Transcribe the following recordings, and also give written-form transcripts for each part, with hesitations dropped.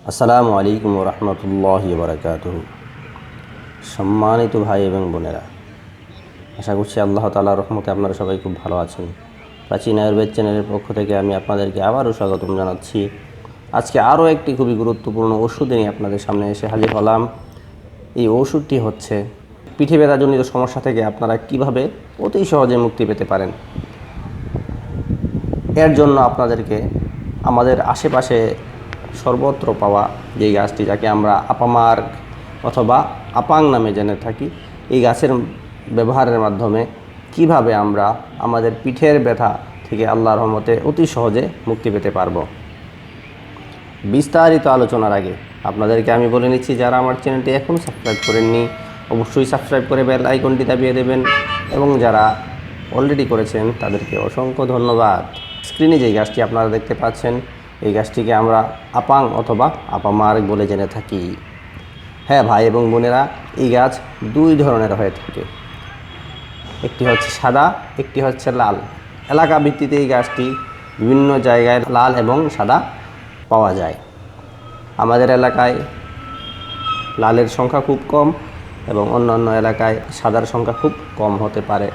আসসালামু আলাইকুম রহমতুল্লাহি বারাকাতুহু। সম্মানিত ভাই এবং বোনেরা, আশা করছি আল্লাহ তাআলার রহমতে আপনারা সবাই খুব ভালো আছেন। প্রাচীন আয়ুর্বেদ চ্যানেলের পক্ষ থেকে আমি আপনাদেরকে আবারও স্বাগতম জানাচ্ছি। আজকে আরও একটি খুবই গুরুত্বপূর্ণ ওষুধ নিয়ে আপনাদের সামনে এসে হাজির হলাম। এই ওষুধটি হচ্ছে পিঠে ব্যথাজনিত সমস্যা থেকে আপনারা কিভাবে অতি সহজে মুক্তি পেতে পারেন। এর জন্য আপনাদেরকে আমাদের আশেপাশে সর্বত্র পাওয়া যে গাছটি, যাকে আমরা আপামার্গ অথবা আপাং নামে জেনে থাকি, এই গাছের ব্যবহারের মাধ্যমে কিভাবে আমরা আমাদের পিঠের ব্যথা থেকে আল্লাহর রহমতে অতি সহজে মুক্তি পেতে পারব। বিস্তারিত আলোচনার আগে আপনাদেরকে আমি বলে নিচ্ছি, যারা আমার চ্যানেলটি এখনও সাবস্ক্রাইব করেননি অবশ্যই সাবস্ক্রাইব করে বেল আইকনটি দাবিয়ে দেবেন, এবং যারা অলরেডি করেছেন তাদেরকে অসংখ্য ধন্যবাদ। স্ক্রিনে যে গাছটি আপনারা দেখতে পাচ্ছেন, এই গাছটিকে আমরা আপাং অথবা আপামার্গ বলে জেনে থাকি। হ্যাঁ ভাই এবং বোনেরা, এই গাছ দুই ধরনের হয়ে থাকে, একটি হচ্ছে সাদা, একটি হচ্ছে লাল। এলাকা ভিত্তিতে এই গাছটি বিভিন্ন জায়গায় লাল এবং সাদা পাওয়া যায়। আমাদের এলাকায় লালের সংখ্যা খুব কম এবং অন্যান্য এলাকায় সাদার সংখ্যা খুব কম হতে পারে,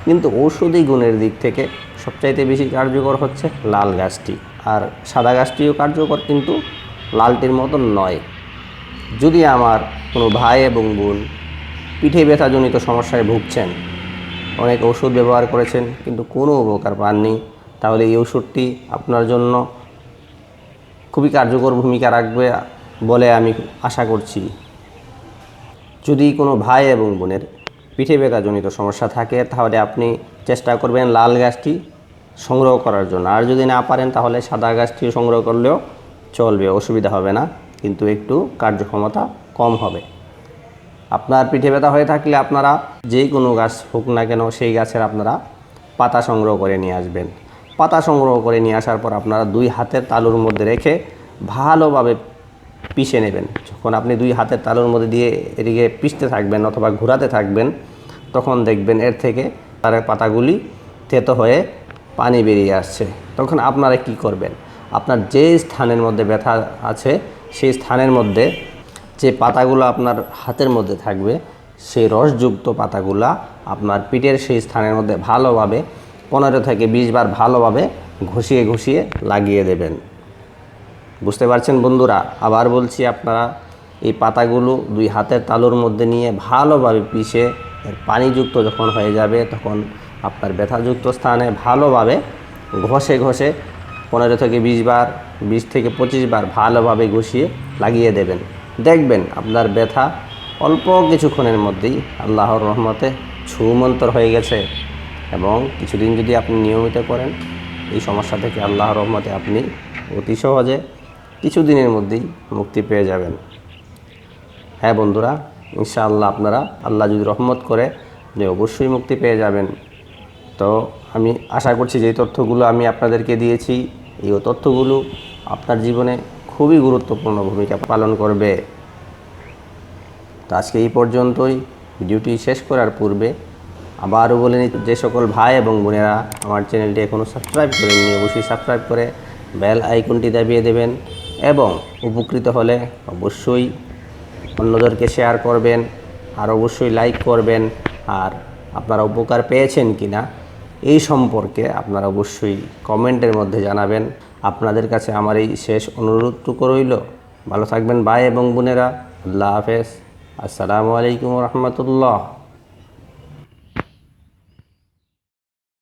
কিন্তু ঔষধি গুণের দিক থেকে সবচাইতে বেশি কার্যকর হচ্ছে লাল গাছটি। আর সাদা গাছটিও কার্যকর, কিন্তু লালটির মতন নয়। যদি আমার কোনো ভাই এবং বোন পিঠে ব্যথাজনিত সমস্যায় ভুগছেন, অনেক ওষুধ ব্যবহার করেছেন কিন্তু কোনো উপকার পাননি, তাহলে এই ওষুধটি আপনার জন্য খুবই কার্যকর ভূমিকা রাখবে বলে আমি আশা করছি। যদি কোনো ভাই এবং বোনের পিঠে ব্যথাজনিত সমস্যা থাকে, তাহলে আপনি চেষ্টা করবেন লাল গাছটি সংগ্রহ করার জন্য। আর যদি না পারেন তাহলে সাদা গাছটি সংগ্রহ করলেও চলবে, অসুবিধা হবে না, কিন্তু একটু কার্যক্ষমতা কম হবে। আপনার পিঠে ব্যথা হয়ে থাকলে আপনারা যে কোনো গাছ হোক না কেন, সেই গাছের আপনারা পাতা সংগ্রহ করে নিয়ে আসবেন। পাতা সংগ্রহ করে নিয়ে আসার পর আপনারা দুই হাতের তালুর মধ্যে রেখে ভালোভাবে পিষে নেবেন। যখন আপনি দুই হাতের তালুর মধ্যে দিয়ে এদিকে পিষতে থাকবেন অথবা ঘোরাতে থাকবেন, তখন দেখবেন এর থেকে তার পাতাগুলি থেতো হয়ে পানি বেরিয়ে আসছে। তখন আপনারা কি করবেন, আপনার যে স্থানের মধ্যে ব্যথা আছে সেই স্থানের মধ্যে যে পাতাগুলো আপনার হাতের মধ্যে থাকবে, সেই রসযুক্ত পাতাগুলা আপনার পিঠের সেই স্থানের মধ্যে ভালোভাবে 15 থেকে 20 বার ভালোভাবে ঘষিয়ে ঘষিয়ে লাগিয়ে দেবেন। বুঝতে পারছেন বন্ধুরা? আবার বলছি, আপনারা এই পাতাগুলো দুই হাতের তালুর মধ্যে নিয়ে ভালোভাবে পিষে এর পানিযুক্ত যখন হয়ে যাবে, তখন আপনার ব্যথাযুক্ত স্থানে ভালোভাবে ঘষে ঘষে 15 থেকে 20 বার, 20 থেকে 25 বার ভালোভাবে ঘষিয়ে লাগিয়ে দেবেন। দেখবেন আপনার ব্যথা অল্প কিছুক্ষণের মধ্যেই আল্লাহর রহমতে ছুমন্তর হয়ে গেছে। এবং কিছুদিন যদি আপনি নিয়মিত করেন, এই সমস্যা থেকে আল্লাহর রহমতে আপনি অতি সহজে কিছুদিনের মধ্যেই মুক্তি পেয়ে যাবেন। হ্যাঁ বন্ধুরা, ইনশাআল্লাহ আপনারা আল্লাহ যদি রহমত করে যে অবশ্যই মুক্তি পেয়ে যাবেন। তো আমি আশা করছি যে তথ্যগুলো আমি আপনাদেরকে দিয়েছি, এই তথ্যগুলো আপনার জীবনে খুবই গুরুত্বপূর্ণ ভূমিকা পালন করবে। তো আজকে এই পর্যন্তই। ভিডিওটি শেষ করার পূর্বে আবারও বলে নিই, যে সকল ভাই এবং বোনেরা আমার চ্যানেলটি এখনও সাবস্ক্রাইব করেননি অবশ্যই সাবস্ক্রাইব করে বেল আইকনটি দাবিয়ে দেবেন, এবং উপকৃত হলে অবশ্যই অন্যদেরকে শেয়ার করবেন, আর অবশ্যই লাইক করবেন। আর আপনারা উপকার পেয়েছেন কিনা এই সম্পর্কে আপনারা অবশ্যই কমেন্টের মধ্যে জানাবেন। আপনাদের কাছে আমার এই শেষ অনুরোধটুকু রইল, ভালো থাকবেন ভাই এবং বোনেরা। আল্লাহ হাফেজ। আসসালামু আলাইকুম রহমতুল্লাহ।